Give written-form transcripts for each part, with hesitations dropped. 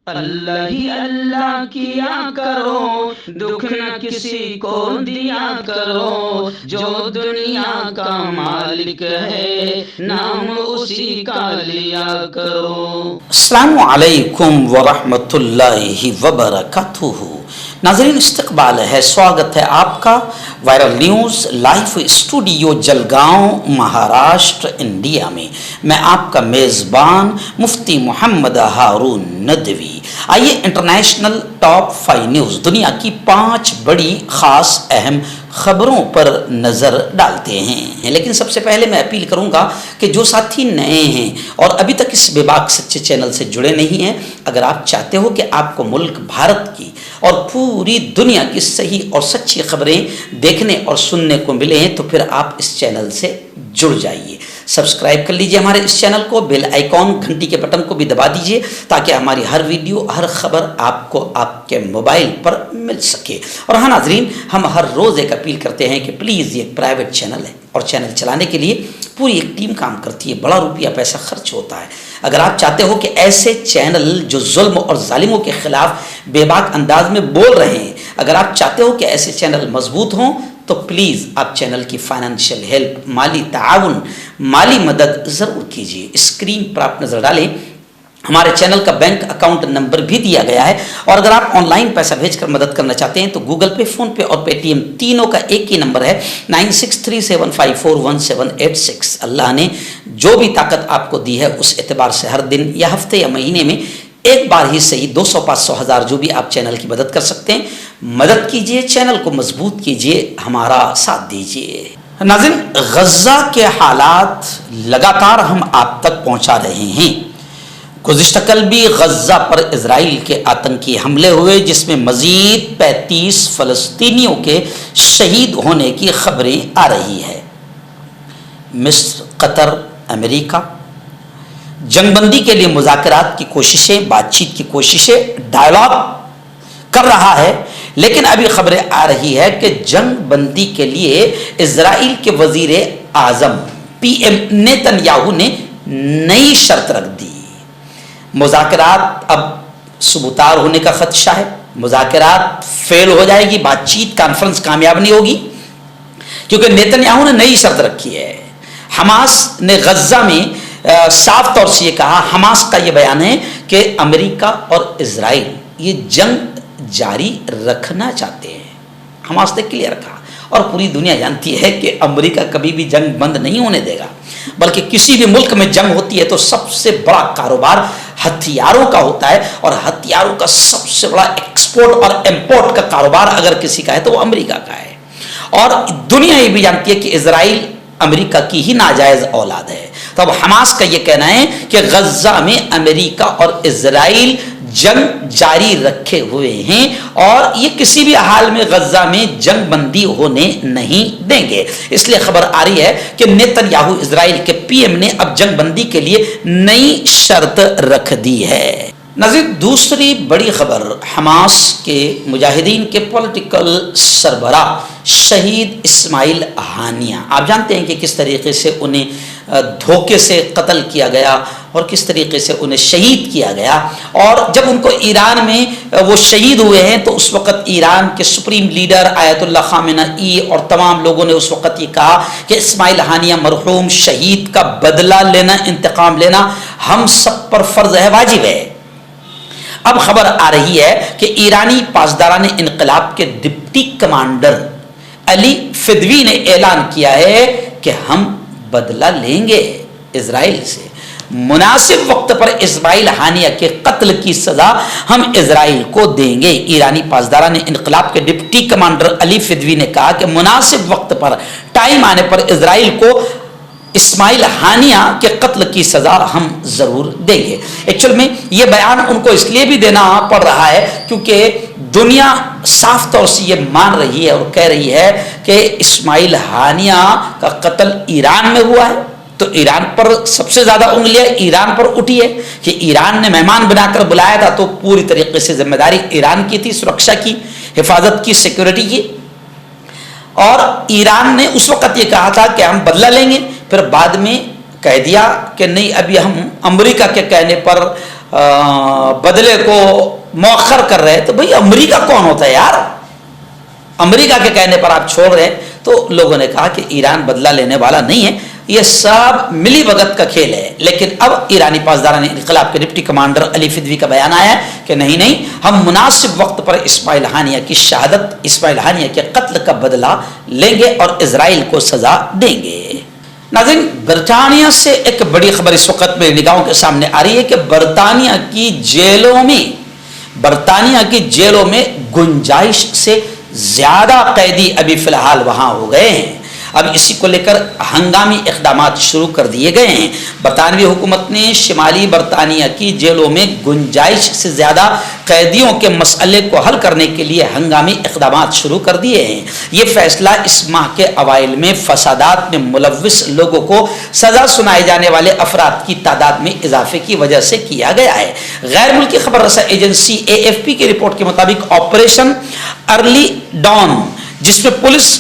اللہ ہی اللہ کیا کرو، دکھ نہ کسی کو دیا کرو، جو دنیا کا مالک ہے نام اسی کا لیا کرو۔ السلام علیکم ورحمۃ اللہ وبرکاتہ۔ ناظرین استقبال ہے، سواگت ہے آپ کا viral news live studio Jalgaon Maharashtra India میں۔ میں آپ کا میزبان مفتی محمد ہارون ندوی۔ آئیے انٹرنیشنل ٹاپ 5 نیوز، دنیا کی 5 بڑی خاص اہم خبروں پر نظر ڈالتے ہیں۔ لیکن سب سے پہلے میں اپیل کروں گا کہ جو ساتھی نئے ہیں اور ابھی تک اس بے باک سچے چینل سے جڑے نہیں ہیں، اگر آپ چاہتے ہو کہ آپ کو ملک بھارت کی اور پوری دنیا کی صحیح اور سچی خبریں دیکھنے اور سننے کو ملے ہیں تو پھر آپ اس چینل سے جڑ جائیے۔ سبسکرائب کر لیجئے ہمارے اس چینل کو، بیل آئیکن گھنٹی کے بٹن کو بھی دبا دیجئے تاکہ ہماری ہر ویڈیو ہر خبر آپ کو آپ کے موبائل پر مل سکے۔ اور ہاں ناظرین، ہم ہر روز ایک اپیل کرتے ہیں کہ پلیز یہ پرائیویٹ چینل ہے اور چینل چلانے کے لیے پوری ایک ٹیم کام کرتی ہے، بڑا روپیہ پیسہ خرچ ہوتا ہے۔ اگر آپ چاہتے ہو کہ ایسے چینل جو ظلم اور ظالموں کے خلاف بے باک انداز میں بول رہے ہیں، اگر آپ چاہتے ہو کہ ایسے چینل مضبوط ہوں تو پلیز آپ چینل کی فائنینشیل ہیلپ، مالی تعاون، مالی مدد ضرور کیجیے۔ اسکرین پر آپ نظر ڈالیں، ہمارے چینل کا بینک اکاؤنٹ نمبر بھی دیا گیا ہے، اور اگر آپ آن لائن پیسہ بھیج کر مدد کرنا چاہتے ہیں تو گوگل پے، فون پے اور پے ٹی ایم تینوں کا ایک ہی نمبر ہے 9637541786۔ اللہ نے جو بھی طاقت آپ کو دی ہے اس اعتبار سے ہر دن یا ہفتے یا مہینے میں ایک بار ہی صحیح 200 500 1000 جو بھی آپ چینل کی مدد کر سکتے ہیں مدد کیجیے، چینل کو مضبوط کیجیے، ہمارا ساتھ دیجیے۔ ناظرین، غزہ کے حالات لگاتار ہم آپ تک پہنچا رہے ہیں۔ گزشتہ کل بھی غزہ پر اسرائیل کے آتنکی حملے ہوئے جس میں مزید 35 فلسطینیوں کے شہید ہونے کی خبریں آ رہی ہے۔ مصر، قطر، امریکہ جنگ بندی کے لیے مذاکرات کی کوششیں، بات چیت کی کوششیں، ڈائیلاگ کر رہا ہے، لیکن ابھی خبریں آ رہی ہے کہ جنگ بندی کے لیے اسرائیل کے وزیر اعظم PM نیتن یاہو نے نئی شرط رکھ دی۔ مذاکرات اب سبوتار ہونے کا خدشہ ہے، مذاکرات فیل ہو جائے گی، بات چیت کانفرنس کامیاب نہیں ہوگی، کیونکہ نیتن یاہو نے نئی شرط رکھی ہے۔ حماس نے غزہ میں صاف طور سے یہ کہا، حماس کا یہ بیان ہے کہ امریکہ اور اسرائیل یہ جنگ جاری رکھنا چاہتے ہیں۔ حماس نے کلیئر کہا، اور پوری دنیا جانتی ہے کہ امریکہ کبھی بھی جنگ بند نہیں ہونے دے گا، بلکہ کسی بھی ملک میں جنگ ہوتی ہے تو سب سے بڑا کاروبار ہتھیاروں کا ہوتا ہے، اور ہتھیاروں کا سب سے بڑا ایکسپورٹ اور امپورٹ کا کاروبار اگر کسی کا ہے تو وہ امریکہ کا ہے۔ اور دنیا یہ بھی جانتی ہے کہ اسرائیل امریکہ کی ہی ناجائز اولاد ہے۔ تو اب حماس کا یہ کہنا ہے کہ غزہ میں امریکہ اور اسرائیل جنگ جاری رکھے ہوئے ہیں اور یہ کسی بھی حال میں غزہ میں جنگ بندی ہونے نہیں دیں گے۔ اس لیے خبر آ رہی ہے کہ نیتن یاہو اسرائیل کے PM نے اب جنگ بندی کے لیے نئی شرط رکھ دی ہے۔ نظیر دوسری بڑی خبر، حماس کے مجاہدین کے پولیٹیکل سربراہ شہید اسماعیل ہانیہ، آپ جانتے ہیں کہ کس طریقے سے انہیں دھوکے سے قتل کیا گیا اور کس طریقے سے انہیں شہید کیا گیا، اور جب ان کو ایران میں وہ شہید ہوئے ہیں تو اس وقت ایران کے سپریم لیڈر آیت اللہ خامنئی اور تمام لوگوں نے اس وقت یہ کہا کہ اسماعیل ہانیہ مرحوم شہید کا بدلہ لینا، انتقام لینا ہم سب پر فرض ہے، واجب ہے۔ اب خبر آ رہی ہے کہ ایرانی پاسداران انقلاب کے ڈپٹی کمانڈر علی فدوی نے اعلان کیا ہے کہ ہم بدلہ لیں گے اسرائیل سے، مناسب وقت پر اسماعیل ہانیہ کے قتل کی سزا ہم اسرائیل کو دیں گے۔ ایرانی پاسداران انقلاب کے ڈپٹی کمانڈر علی فدوی نے کہا کہ مناسب وقت پر، ٹائم آنے پر اسرائیل کو اسماعیل ہانیہ کے قتل کی سزا ہم ضرور دیں گے۔ ایکچوئل میں یہ بیان ان کو اس لیے بھی دینا پڑ رہا ہے کیونکہ دنیا صاف طور سے یہ مان رہی ہے اور کہہ رہی ہے کہ اسماعیل ہانیہ کا قتل ایران میں ہوا ہے، تو ایران پر سب سے زیادہ انگلیاں ایران پر اٹھی ہے کہ ایران نے مہمان بنا کر بلایا تھا تو پوری طریقے سے ذمہ داری ایران کی تھی، سرکشا کی، حفاظت کی، سیکورٹی کی، اور ایران نے اس وقت یہ کہا تھا کہ ہم بدلہ لیں گے، پھر بعد میں کہہ دیا کہ نہیں، ابھی ہم امریکہ کے کہنے پر بدلے کو مؤخر کر رہے ہیں، تو بھئی امریکہ کون ہوتا ہے یار؟ امریکہ کے کہنے پر آپ چھوڑ رہے ہیں۔ تو لوگوں نے کہا کہ ایران بدلہ لینے والا نہیں ہے، یہ سب ملی بھگت کا کھیل ہے۔ لیکن اب ایرانی پاسداران انقلاب کے ڈپٹی کمانڈر علی فدوی کا بیان آیا ہے کہ نہیں، ہم مناسب وقت پر اسماعیل ہانیہ کی شہادت، اسماعیل ہانیہ کے قتل کا بدلہ لیں گے اور اسرائیل کو سزا دیں گے۔ ناظرین، برطانیہ سے ایک بڑی خبر اس وقت میری نگاہوں کے سامنے آ رہی ہے کہ برطانیہ کی جیلوں میں گنجائش سے زیادہ قیدی ابھی فی الحال وہاں ہو گئے ہیں۔ اب اسی کو لے کر ہنگامی اقدامات شروع کر دیے گئے ہیں۔ برطانوی حکومت نے شمالی برطانیہ کی جیلوں میں گنجائش سے زیادہ قیدیوں کے مسئلے کو حل کرنے کے لیے ہنگامی اقدامات شروع کر دیے ہیں۔ یہ فیصلہ اس ماہ کے اوائل میں فسادات میں ملوث لوگوں کو سزا سنائے جانے والے افراد کی تعداد میں اضافے کی وجہ سے کیا گیا ہے۔ غیر ملکی خبر رساں ایجنسی AFP کی رپورٹ کے مطابق آپریشن ارلی ڈان، جس میں پولیس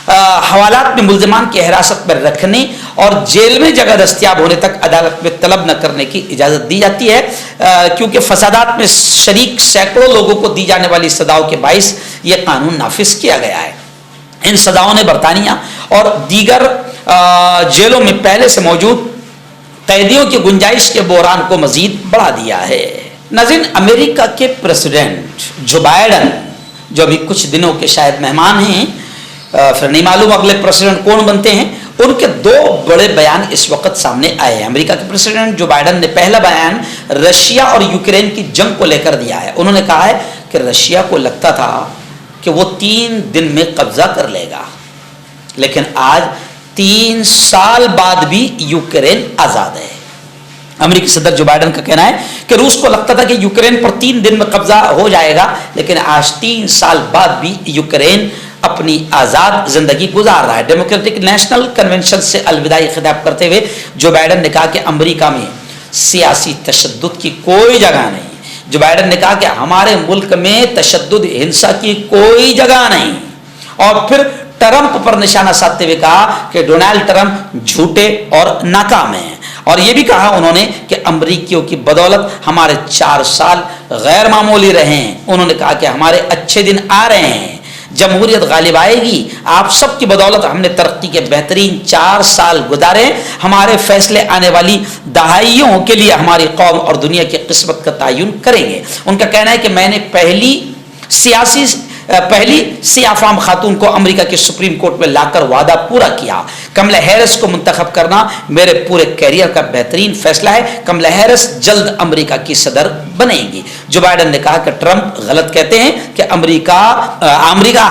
حوالات میں ملزمان کی حراست میں رکھنے اور جیل میں جگہ دستیاب ہونے تک عدالت میں طلب نہ کرنے کی اجازت دی جاتی ہے، کیونکہ فسادات میں شریک سینکڑوں لوگوں کو دی جانے والی سزاؤں کے باعث یہ قانون نافذ کیا گیا ہے۔ ان سزاؤں نے برطانیہ اور دیگر جیلوں میں پہلے سے موجود قیدیوں کی گنجائش کے بحران کو مزید بڑھا دیا ہے۔ ناظرین، امریکہ کے پریزیڈنٹ جو بائیڈن، جو ابھی کچھ دنوں کے شاید مہمان ہیں، پھر نہیں معلوم اگلے پریزیڈنٹ کون بنتے ہیں، ان کے دو بڑے بیان اس وقت سامنے آئے ہیں۔ امریکہ کے پریزیڈنٹ جو بائیڈن نے پہلا بیان رشیا اور یوکرین کی جنگ کو لے کر دیا ہے۔ انہوں نے کہا ہے کہ رشیا کو لگتا تھا کہ وہ 3 دن میں قبضہ کر لے گا، لیکن آج 3 سال بعد بھی یوکرین آزاد ہے۔ امریکی صدر جو بائیڈن کا کہنا ہے کہ روس کو لگتا تھا کہ یوکرین پر 3 دن میں قبضہ ہو جائے گا، لیکن آج 3 سال بعد بھی یوکرین اپنی آزاد زندگی گزار رہا ہے۔ ڈیموکریٹک نیشنل کنونشن سے الوداعی خطاب کرتے ہوئے جو بائیڈن نے کہا کہ امریکہ میں سیاسی تشدد کی کوئی جگہ نہیں۔ جو بائیڈن نے کہا کہ ہمارے ملک میں تشدد، ہنسا کی کوئی جگہ نہیں، اور پھر ٹرمپ پر نشانہ سادھتے ہوئے کہا کہ ڈونلڈ ٹرمپ جھوٹے اور ناکام ہیں، اور یہ بھی کہا انہوں نے کہ امریکیوں کی بدولت ہمارے 4 سال غیر معمولی رہے ہیں۔ انہوں نے کہا کہ ہمارے اچھے دن آ رہے ہیں، جمہوریت غالب آئے گی، آپ سب کی بدولت ہم نے ترقی کے بہترین 4 سال گزارے، ہمارے فیصلے آنے والی دہائیوں کے لیے ہماری قوم اور دنیا کی قسمت کا تعین کریں گے۔ ان کا کہنا ہے کہ میں نے پہلی سیاہ فام خاتون کو امریکہ کے سپریم کورٹ میں لا کر وعدہ پورا کیا۔ کملا ہیرس کو منتخب کرنا میرے پورے کیریئر کا بہترین فیصلہ ہے۔ کملا ہیرس جلد امریکہ کی صدر بنیں گی۔ جو بائیڈن نے کہا کہ ٹرمپ غلط کہتے ہیں کہ امریکہ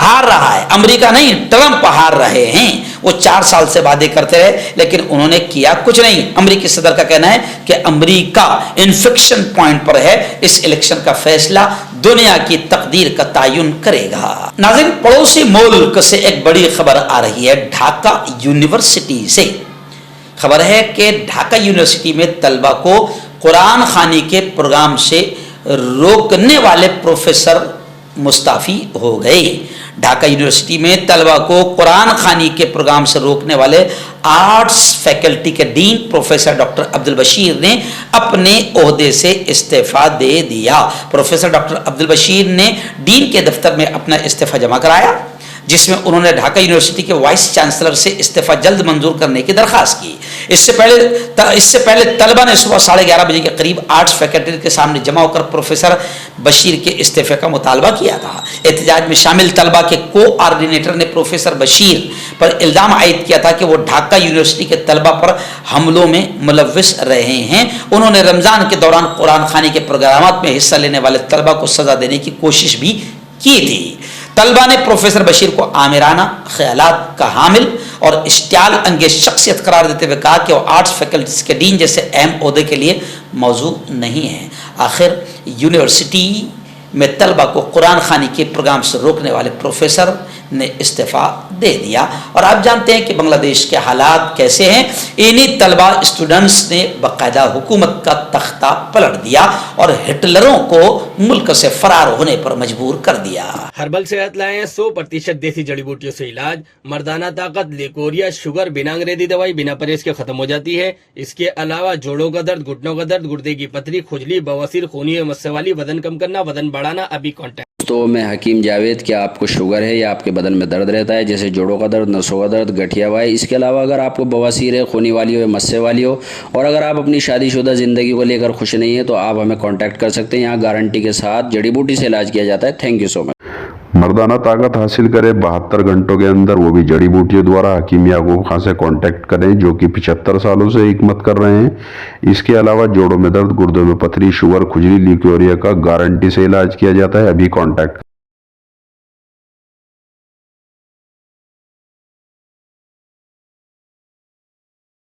ہار رہا ہے، امریکہ نہیں، ٹرمپ ہار رہے ہیں۔ وہ 4 سال سے وعدے کرتے رہے لیکن انہوں نے کیا کچھ نہیں۔ امریکی صدر کا کہنا ہے کہ امریکہ انفیکشن پوائنٹ پر ہے، اس الیکشن کا فیصلہ دنیا کی تقدیر کا تعین کرے گا۔ ناظرین، پڑوسی ملک سے ایک بڑی خبر آ رہی ہے، ڈھاکہ یونیورسٹی سے۔ خبر ہے کہ ڈھاکہ یونیورسٹی میں طلبہ کو قرآن خوانی کے پروگرام سے روکنے والے پروفیسر مستعفی ہو گئے۔ ڈھاکہ یونیورسٹی میں طلبہ کو قرآن خوانی کے پروگرام سے روکنے والے آرٹس فیکلٹی کے ڈین پروفیسر ڈاکٹر عبدالبشیر نے اپنے عہدے سے استعفیٰ دے دیا۔ پروفیسر ڈاکٹر عبدالبشیر نے ڈین کے دفتر میں اپنا استعفیٰ جمع کرایا، جس میں انہوں نے ڈھاکہ یونیورسٹی کے وائس چانسلر سے استعفیٰ جلد منظور کرنے کی درخواست کی۔ اس سے پہلے طلبہ نے صبح 11:30 بجے کے قریب آرٹس فیکلٹی کے سامنے جمع ہو کر پروفیسر بشیر کے استعفے کا مطالبہ کیا تھا۔ احتجاج میں شامل طلبہ کے کوآرڈینیٹر نے پروفیسر بشیر پر الزام عائد کیا تھا کہ وہ ڈھاکہ یونیورسٹی کے طلبہ پر حملوں میں ملوث رہے ہیں۔ انہوں نے رمضان کے دوران قرآن خوانی کے پروگرامات میں حصہ لینے والے طلبہ کو سزا دینے کی کوشش بھی کی تھی۔ طلبہ نے پروفیسر بشیر کو آمرانہ خیالات کا حامل اور اشتعال انگیز شخصیت قرار دیتے ہوئے کہا کہ وہ آرٹس فیکلٹیز کے ڈین جیسے اہم عہدے کے لیے موضوع نہیں ہے۔ آخر یونیورسٹی میں طلبہ کو قرآن خوانی کے پروگرام سے روکنے والے پروفیسر نے استعفیٰ دے دیا. اور آپ جانتے ہیں کہ بنگلہ دیش کے حالات کیسے ہیں. انہی طلبہ اسٹوڈنٹس نے باقاعدہ حکومت کا تختہ پلٹ دیا اور ہٹلروں کو ملک سے فرار ہونے پر مجبور کر دیا. ہربل صحت لائیں 100% دیسی جڑی بوٹیوں سے علاج. مردانہ طاقت، لیکوریا، شوگر بنا انگریزی دوائی بنا پرہیز کے ختم ہو جاتی ہے. اس کے علاوہ جوڑوں کا درد، گھٹنوں کا درد، گردے کی پتھری، کھجلی، بواسیر، خونی مسے والی، وزن کم کرنا، وزن بڑھانا، ابھی کانٹیکٹ. تو میں حکیم جاوید. کیا آپ کو شوگر ہے یا آپ کے بدن میں درد رہتا ہے جیسے جوڑوں کا درد، نسوں کا درد، گٹھیا وائے؟ اس کے علاوہ اگر آپ کو بواسیر ہے، خونی والی ہو یا مسے والی ہو، اور اگر آپ اپنی شادی شدہ زندگی کو لے کر خوش نہیں ہیں تو آپ ہمیں کانٹیکٹ کر سکتے ہیں. یہاں گارنٹی کے ساتھ جڑی بوٹی سے علاج کیا جاتا ہے. تھینک یو سو مچ. مردانہ طاقت حاصل کرے 72 گھنٹوں کے اندر، وہ بھی جڑی بوٹیوں دوارا. حکیم یعقوب خان سے کانٹیکٹ کریں جو کہ 75 سالوں سے حکمت کر رہے ہیں. اس کے علاوہ جوڑوں میں درد، گردوں میں پتھری، شوگر، کھجلی، لیکوریا کا گارنٹی سے علاج کیا جاتا ہے. ابھی کانٹیکٹ